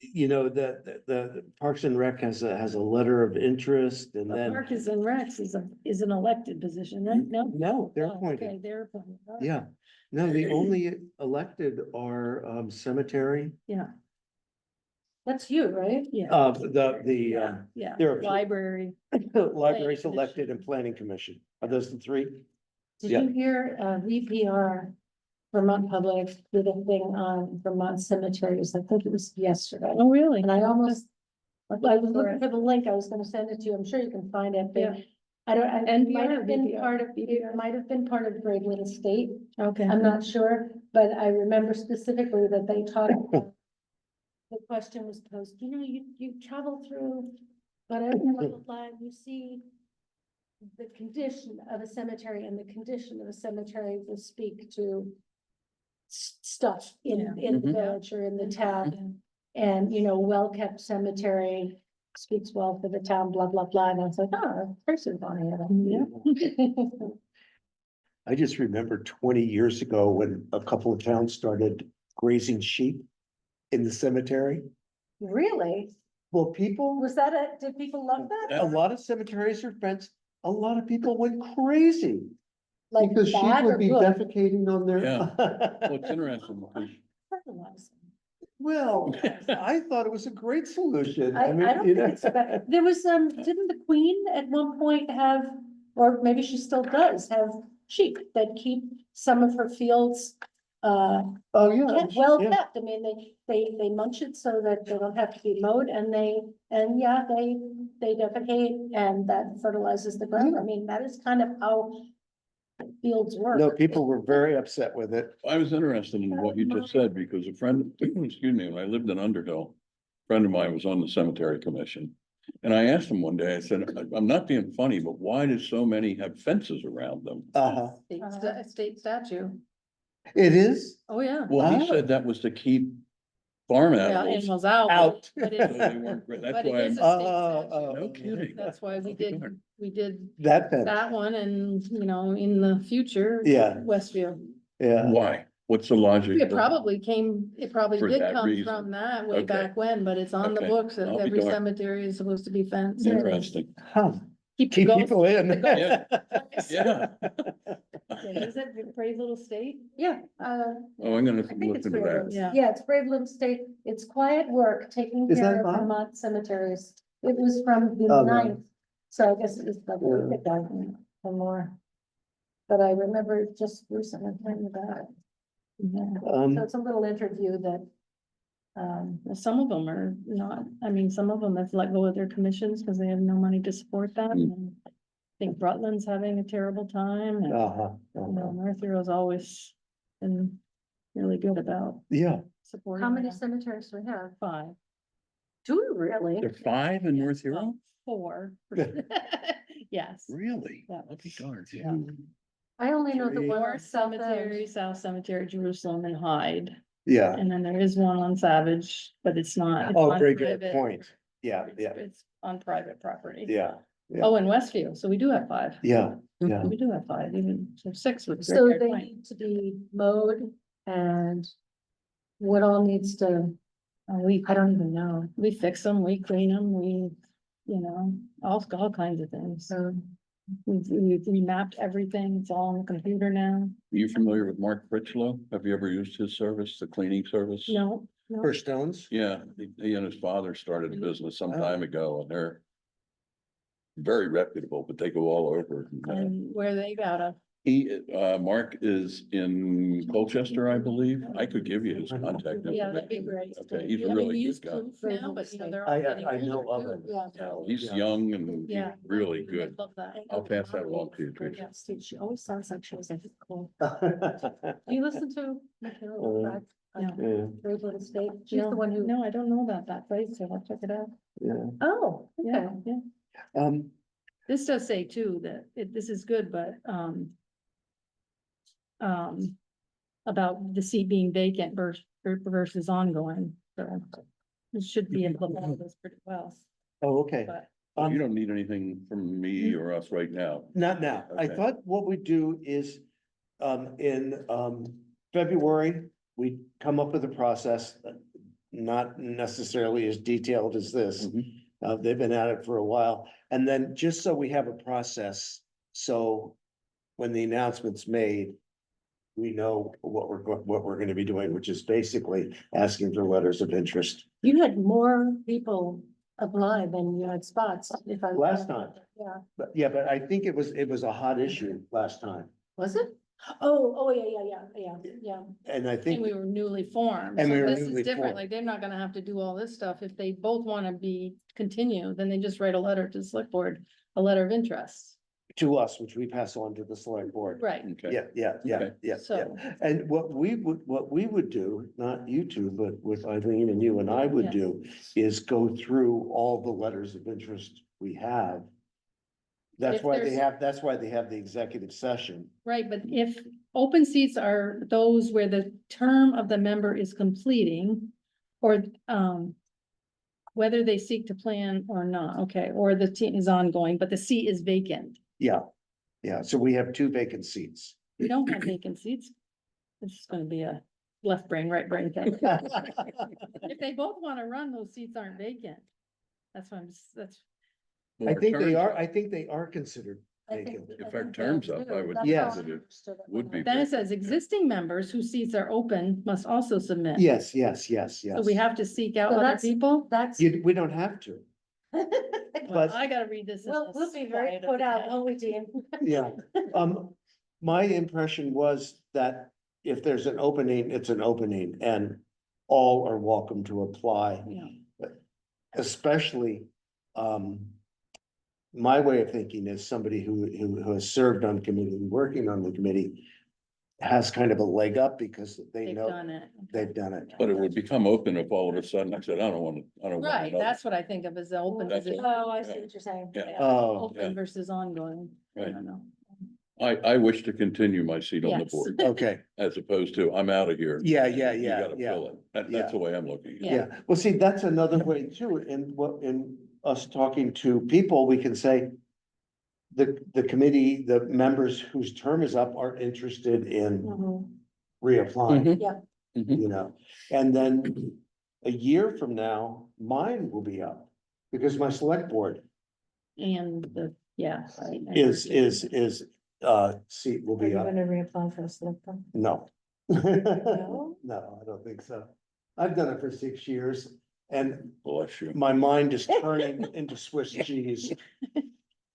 you know, the Parks and Rec has a letter of interest and
But
then,
Parks and Recs is an elected position, right? No?
no, they're
Oh,
appointed.
Okay, they're appointed. All right.
Yeah. No, the only elected are cemetery,
Yeah,
That's you, right?
yeah,
the
yeah,
there are-
library.
libraries
Planning
elected and
Commission.
planning commission. Are those the three?
Did
Yeah.
you hear, VPR, Vermont Public did a thing on Vermont cemeteries? I think it was yesterday.
Oh, really?
And I almost, I was
for
looking
it.
for the link. I was gonna send it to you. I'm sure you can find it,
Yeah.
but I don't, it
NPR
might
or
have been
VPR?
part of, it might have been part of Brave Little State.
Okay.
I'm not sure, but I remember specifically that they talked about. The question was posed, you know, you travel through whatever line, you see. The condition of a cemetery and the condition of a cemetery will speak to. Stuff in the
Mhm.
village or in the town. And, you know, well-kept cemetery speaks well for the town, blah, blah, blah, and I was like, oh, person's on here.
Yeah.
I just remember 20 years ago when a couple of towns started grazing sheep in the cemetery.
Really?
Well, people,
Was that did people love that?
a lot of cemeteries are fenced, a lot of people went crazy.
Like
Because sheep
bad or
would be
good?
defecating on their.
Well, it's interesting because
Fertilizer.
Well, I thought it was a great solution.
I
mean,
don't
you
think
know.
it's bad. There was, didn't the Queen at one point have, or maybe she still does, have sheep that keep some of her fields
Oh, yeah.
well
yeah.
kept. I mean, they munch it so that they don't have to be mowed and they defecate and that fertilizes the ground. I mean, that is kind of how fields work.
No, people were very upset with it.
I was interested in what you just said because a friend, excuse me, when I lived in Underhill, a friend of mine was on the cemetery commission. And I asked him one day, I said, I'm not being funny, but why do so many have fences around them?
State statue.
It is
Oh, yeah.
Well, he
Ah.
said that was to keep farm
Yeah,
animals.
animals out.
out.
But
So
it-
they weren't great. That's
but it
why
is
I'm,
a state
Oh,
statute.
oh,
no kidding.
That's why we
Darn.
did
That fence,
that one and, you know, in the future.
Yeah.
Westview.
yeah.
Why? What's the logic?
It probably
For
did
that
come
reason.
from that way
Okay.
back when, but it's on the
Okay.
books that
I'll be
every
darned.
cemetery is supposed to be fenced.
Interesting.
Huh.
Keep
Keep
the
people in.
the
Yeah.
ghosts. Yeah, is it a brave little state?
Yeah,
Oh, I'm gonna
I think
look
it's
into
Brave
that.
Little-
Yeah.
Yeah, it's Brave Little State. It's quiet work, taking
Is
care
that
of
mine?
Vermont cemeteries. It was from the
Oh, no.
9th, so I guess it was probably
Yeah.
or more. But I remember just recently hearing about it. Yeah. So it's a little interview that,
Some of them are not, I mean, some of them have let go of their commissions because they have no money to support that.
Hmm.
And I think Rutland's having a terrible time and,
Uh-huh.
you know, North Hero's always been really good about
Yeah,
supporting.
how many
that.
cemeteries do we have?
5.
Do we really?
There are 5 in North Hero?
4. Yes.
Really?
Yeah.
I'll be darned.
Yeah.
I only know the
Three.
one on
North
South
Cemetery,
End.
South Cemetery, Jerusalem and Hyde.
yeah.
And then there is one on Savage, but it's not. it's
Oh,
on
very good
private-
point. Yeah,
it's-
yeah,
It's on private property.
yeah, yeah.
Oh, and Westview, so we do have 5.
Yeah, yeah.
We do have 5, even, so 6 would. be
So
fair
they
point.
need to be mowed and what all needs to,
We,
I don't even know.
we fix them, we clean them, we, you know, all kinds of things.
So
We've remapped everything, it's all on the computer now.
Are you familiar with Mark Critchlow? Have you ever used his service, the cleaning service?
No, no.
For stones?
Yeah, he and his father started a
Mm-hmm.
business some
Oh.
time ago and they're very reputable, but they go all over.
And where they got a,
Mark is in Colchester, I believe. I could give you his contact.
yeah,
information.
that'd be great.
Okay, he's a
I mean,
really
we
good
use
guy.
Kloof now, but you know, they're
I-
all getting
I know
older
of
too.
it.
yeah.
He's
Yeah.
young and he's
Yeah.
really
I
good.
love that.
I'll pass that along to you, Tricia.
Yeah, Steve, she always sounds like she was like, cool.
Yeah.
Do you listen to Michaela Pratt on
No.
Brave Little State? She's the one who,
No, I don't know about that place, so I'll check it out.
Yeah.
oh,
Yeah,
okay.
yeah.
This
This does say too, that this is good, but, about the seat being vacant versus ongoing, so. It should be able to follow this pretty well,
Oh, okay.
but
You don't need anything from me or us right now.
Not now. I
Okay.
thought what we do is, in, February, we come up with a process, not necessarily as detailed as this.
Mhm.
They've been at it for a while, and then just so we have a process, so when the announcement's made, we know what we're gonna be doing, which is basically asking for letters of interest.
You had more people apply than you had spots, if I.
Last time.
Yeah,
But yeah, but I think it was a hot issue last time,
was it? Oh, yeah.
and I
and
think,
we were newly formed.
And
So
we were
this is
newly
different,
formed.
like, they're not gonna have to do all this stuff. If they both wanna continue, then they just write a letter to the select board, a letter of interest.
to us, which we pass on to the select board.
Right,
Okay.
Yeah.
Okay.
so,
And what we would do, not you two, but with Eileen and you and I would
Yeah.
do, is go through all the letters of interest we have. That's
If
why
there's-
that's why they have the executive session.
right, but if open seats are those where the term of the member is completing, or, whether they seek to plan or not, okay, or the team is ongoing, but the seat is vacant.
Yeah, yeah, so we have 2 vacant seats.
We don't have vacant seats. This is gonna be a left brain, right brain thing. If they both wanna run, those seats aren't vacant. That's why that's,
Well,
I
our
think they
terms
are,
up.
I think they are considered vacant.
If our terms up, I would.
Yes.
think that it Would be.
then it
vacant.
says existing members whose seats are open must also submit.
Yes, yes,
So we have to seek out
So
other
that's-
people?
That's.
we don't have to,
Well,
but-
I gotta read this. in
We'll,
the
we'll be very
quiet of
put
the
out,
day.
won't we, Dean?
yeah. My impression was that if there's an opening, it's an opening and all are welcome to apply.
Yeah.
Especially, my way of thinking is somebody who has served on committee, working on the committee. Has kind of a leg up because they
They've
know
done it.
they've done it.
But it would become open if all of a sudden I said, I don't want to, I don't want.
Right,
another."
that's what I think of as the open
That's
position.
Oh, I see what you're saying.
Yeah.
Oh,
Open
yeah.
versus ongoing. I
Right.
don't know.
I wish to continue my seat on the
Yes.
board
okay,
as opposed to I'm out of here.
yeah,
and
yeah,
you
yeah,
gotta
yeah,
fill it. That's
Yeah.
the way I'm looking at it.
Yeah.
yeah. Well, see, that's another way too, in us talking to people, we can say. The committee, the members whose term is up are interested in
Mhm.
reapplying.
Mhm. Mhm.
You know, and then a year from now, mine will be up. Because my select board
And the, yeah. right, I
is,
understand.
seat will
Are you
be up.
gonna reapply for a select board?
No.
No?
No, I don't think so. I've done it for 6 years and
Bless you.
my mind is turning into Swiss cheese.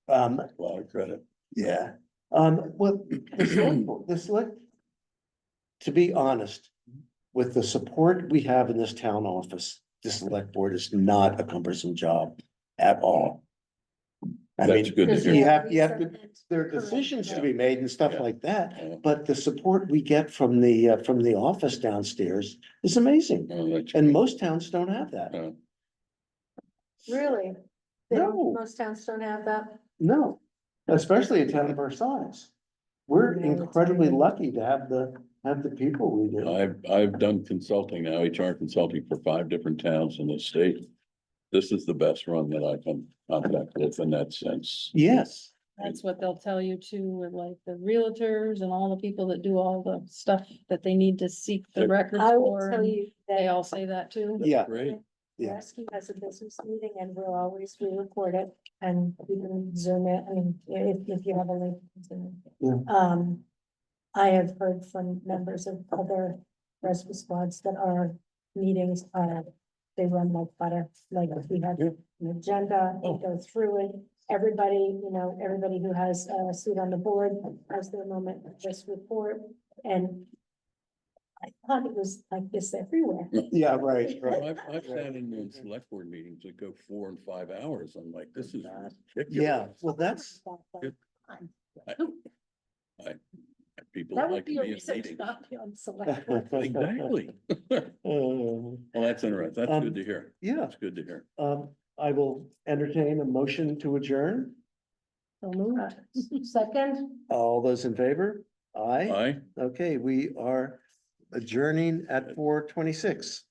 A lot of credit.
Yeah, well, the select. To be honest, with the support we have in this town office, the select board is not a cumbersome job at all. I
That's
mean,
good to
Does
hear.
you
he
have to,
recent-
there are decisions to be made and stuff
Yeah.
like that,
Yeah.
but the support we get from the office downstairs is amazing.
Oh, that's-
And most towns don't have that.
uh,
Really? They don't-
No.
Most towns don't have that?
No, especially a town of our size. We're
No, it's
incredibly
really-
lucky to have the people we do.
I've done consulting now, HR consulting for 5 different towns in the state. This is the best run that I can contact with in that sense.
Yes,
That's what they'll tell you too, with like the realtors and all the people that do all the stuff that they need to seek the
Yeah.
records
I will
for.
tell
and
you
They
that
all say that too.
yeah,
Great.
Yeah.
Rescue has a business meeting and we'll always re-record it and you can zoom it, I mean, if you have a link. Zoom it.
Yeah.
I have heard from members of other rescue squads that our meetings are, they run like butter, like if we have
Yeah.
an agenda, we
Oh.
go through it. Everybody, everybody who has a seat on the board has their moment, to just report, and I thought it was like this everywhere.
yeah, right,
Well,
right.
I've sat in select board meetings that go 4 and 5 hours. I'm like, this is
Yeah,
ridiculous.
well, that's,
People
That would
like to
be a
be in
reason to
meetings.
not be on select. board.
Exactly. Well, that's interesting. That's good to hear.
yeah.
That's good to hear.
I will entertain a motion to adjourn.
So moved.
Second,
All those in favor? Aye.
Aye.
Okay, we are adjourning at 4:26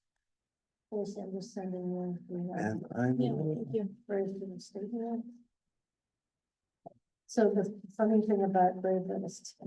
please, I'm just sending you.
and I
Yeah,
will.
thank you.
Brave for the statement. So the funny thing about Brave List,